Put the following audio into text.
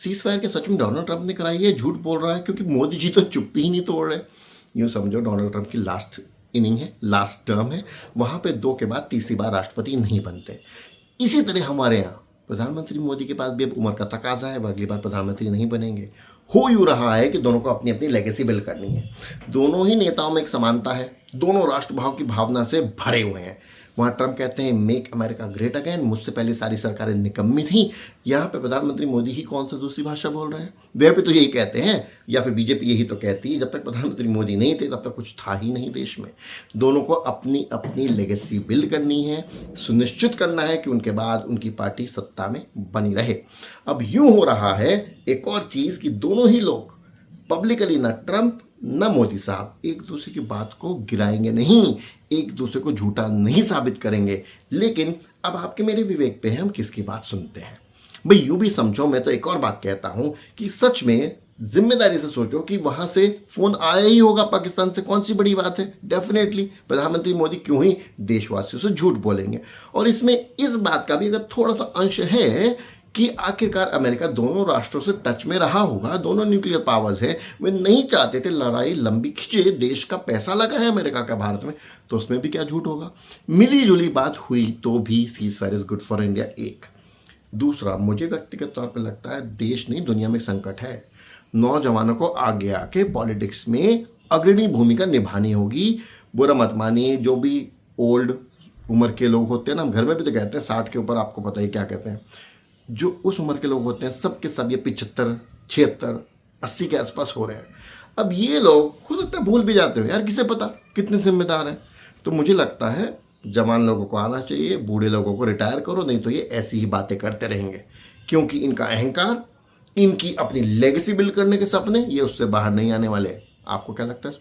Cease fire के सच में Donald Trump ने कराई है, झूठ बोल रहा है? क्योंकि मोदी जी तो चुप्पी ही नहीं तोड़ रहे। यूँ समझो डोनाल्ड ट्रंप की लास्ट इनिंग है, लास्ट टर्म है, वहाँ पे 2 के बाद तीसरी बार राष्ट्रपति नहीं बनते। इसी तरह हमारे यहाँ प्रधानमंत्री मोदी के पास भी अब उम्र का तकाजा है, वह अगली बार प्रधानमंत्री नहीं बनेंगे। हो यूँ रहा है कि दोनों को अपनी अपनी लेगेसी बिल्ड करनी है। दोनों ही नेताओं में एक समानता है, दोनों राष्ट्रभाव की भावना से भरे हुए हैं। वहाँ ट्रंप कहते हैं मेक अमेरिका ग्रेट अगेन, मुझसे पहले सारी सरकारें निकम्मी थी। यहाँ पे प्रधानमंत्री मोदी ही कौन सा दूसरी भाषा बोल रहे हैं? वह पे तो यही कहते हैं, या फिर बीजेपी यही तो कहती है, जब तक प्रधानमंत्री मोदी नहीं थे तब तक कुछ था ही नहीं देश में। दोनों को अपनी अपनी लेगेसी बिल्ड करनी है, सुनिश्चित करना है कि उनके बाद उनकी पार्टी सत्ता में बनी रहे। अब यूं हो रहा है एक और चीज कि दोनों ही लोग पब्लिकली, ना ट्रंप ना मोदी साहब, एक दूसरे की बात को गिराएंगे नहीं, एक दूसरे को झूठा नहीं साबित करेंगे। लेकिन अब आपके मेरे विवेक पे है, हम किसकी बात सुनते हैं। भाई यूं भी समझो, मैं तो एक और बात कहता हूं कि सच में जिम्मेदारी से सोचो कि वहां से फोन आया ही होगा पाकिस्तान से, कौन सी बड़ी बात है। डेफिनेटली प्रधानमंत्री मोदी क्यों ही देशवासियों से झूठ बोलेंगे। और इसमें इस बात का भी अगर थोड़ा सा अंश है कि आखिरकार अमेरिका दोनों राष्ट्रों से टच में रहा होगा, दोनों न्यूक्लियर पावर्स हैं, वे नहीं चाहते थे लड़ाई लंबी खिंचे, देश का पैसा लगा है अमेरिका का भारत में, तो उसमें भी क्या झूठ होगा। मिली जुली बात हुई तो भी cease fire is good for India. एक दूसरा, मुझे व्यक्तिगत तौर पर लगता है देश नहीं दुनिया में संकट है, नौजवानों को आगे आके पॉलिटिक्स में अग्रणी भूमिका निभानी होगी। बुरा मत मानिए, जो भी ओल्ड उम्र के लोग होते हैं ना, हम घर में भी तो कहते हैं 60 के ऊपर, आपको पता ही क्या कहते हैं, जो उस उम्र के लोग होते हैं सब के सब ये 75, 76, 80 के आसपास हो रहे हैं। अब ये लोग हो सकता है भूल भी जाते हो, यार किसे पता कितने जिम्मेदार हैं। तो मुझे लगता है जवान लोगों को आना चाहिए, बूढ़े लोगों को रिटायर करो, नहीं तो ये ऐसी ही बातें करते रहेंगे। क्योंकि इनका अहंकार, इनकी अपनी लेगेसी बिल्ड करने के सपने, ये उससे बाहर नहीं आने वाले। आपको क्या लगता है इस बात?